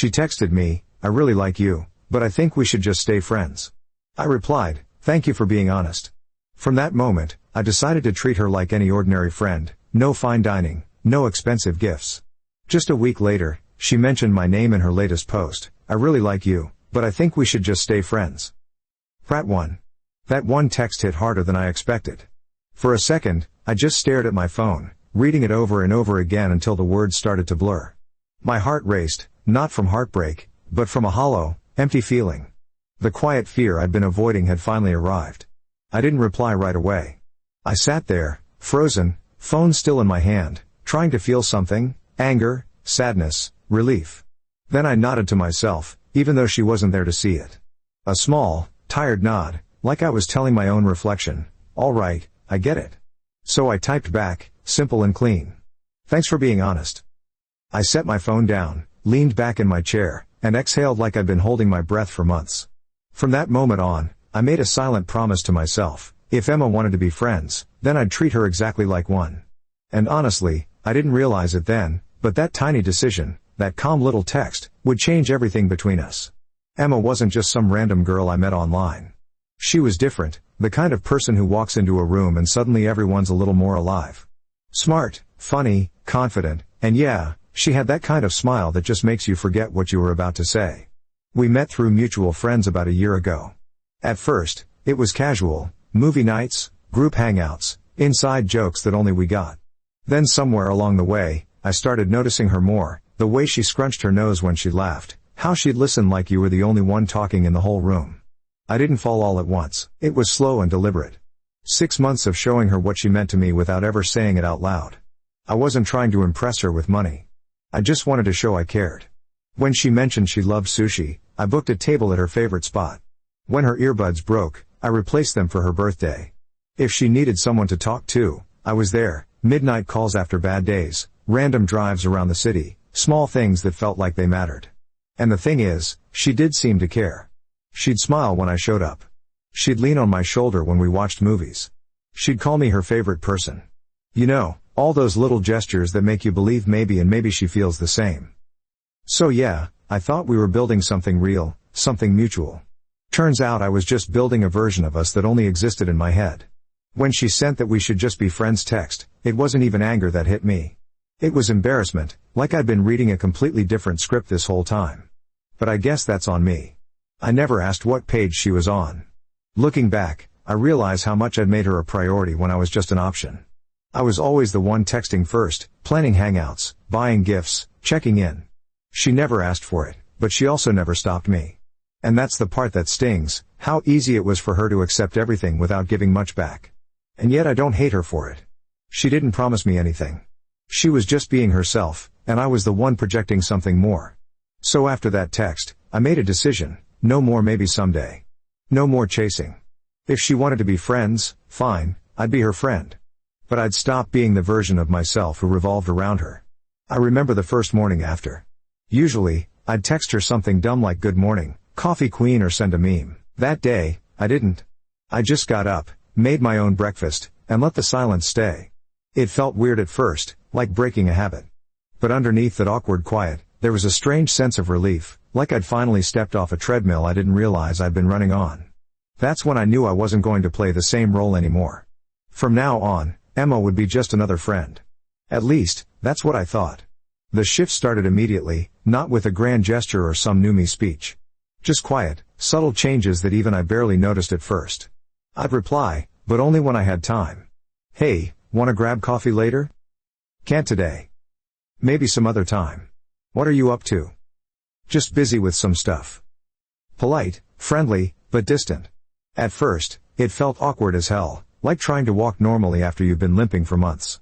She texted me, "I really like you, but I think we should just stay friends." I replied, "Thank you for being honest." From that moment, I decided to treat her like any ordinary friend, no fine dining, no expensive gifts. Just a week later, she mentioned my name in her latest post, "I really like you, but I think we should just stay friends." Prat 1. That one text hit harder than I expected. For a second, I just stared at my phone, reading it over and over again until the words started to blur. My heart raced, not from heartbreak, but from a hollow, empty feeling. The quiet fear I'd been avoiding had finally arrived. I didn't reply right away. I sat there, frozen, phone still in my hand, trying to feel something: anger, sadness, relief. Then I nodded to myself, even though she wasn't there to see it. A small, tired nod, like I was telling my own reflection, "All right, I get it." So I typed back, simple and clean, "Thanks for being honest." I set my phone down, leaned back in my chair, and exhaled like I'd been holding my breath for months. From that moment on, I made a silent promise to myself: if Emma wanted to be friends, then I'd treat her exactly like one. And honestly, I didn't realize it then, but that tiny decision, that calm little text, would change everything between us. Emma wasn't just some random girl I met online. She was different, the kind of person who walks into a room and suddenly everyone's a little more alive. Smart, funny, confident, and yeah, she had that kind of smile that just makes you forget what you were about to say. We met through mutual friends about a year ago. At first, it was casual, movie nights, group hangouts, inside jokes that only we got. Then somewhere along the way, I started noticing her more, the way she scrunched her nose when she laughed, how she'd listen like you were the only one talking in the whole room. I didn't fall all at once. It was slow and deliberate. 6 months of showing her what she meant to me without ever saying it out loud. I wasn't trying to impress her with money. I just wanted to show I cared. When she mentioned she loved sushi, I booked a table at her favorite spot. When her earbuds broke, I replaced them for her birthday. If she needed someone to talk to, I was there. Midnight calls after bad days, random drives around the city, small things that felt like they mattered. And the thing is, she did seem to care. She'd smile when I showed up. She'd lean on my shoulder when we watched movies. She'd call me her favorite person. You know, all those little gestures that make you believe maybe she feels the same. So yeah, I thought we were building something real, something mutual. Turns out I was just building a version of us that only existed in my head. When she sent that we should just be friends text, it wasn't even anger that hit me. It was embarrassment, like I'd been reading a completely different script this whole time. But I guess that's on me. I never asked what page she was on. Looking back, I realize how much I'd made her a priority when I was just an option. I was always the one texting first, planning hangouts, buying gifts, checking in. She never asked for it, but she also never stopped me. And that's the part that stings, how easy it was for her to accept everything without giving much back. And yet I don't hate her for it. She didn't promise me anything. She was just being herself, and I was the one projecting something more. So after that text, I made a decision: no more maybe someday. No more chasing. If she wanted to be friends, fine, I'd be her friend. But I'd stop being the version of myself who revolved around her. I remember the first morning after. Usually, I'd text her something dumb like "good morning, coffee queen," or send a meme. That day, I didn't. I just got up, made my own breakfast, and let the silence stay. It felt weird at first, like breaking a habit. But underneath that awkward quiet, there was a strange sense of relief, like I'd finally stepped off a treadmill I didn't realize I'd been running on. That's when I knew I wasn't going to play the same role anymore. From now on, Emma would be just another friend. At least, that's what I thought. The shift started immediately, not with a grand gesture or some new me speech. Just quiet, subtle changes that even I barely noticed at first. I'd reply, but only when I had time. "Hey, wanna grab coffee later?" "Can't today." "Maybe some other time." "What are you up to?" "Just busy with some stuff." Polite, friendly, but distant. At first, it felt awkward as hell, like trying to walk normally after you've been limping for months.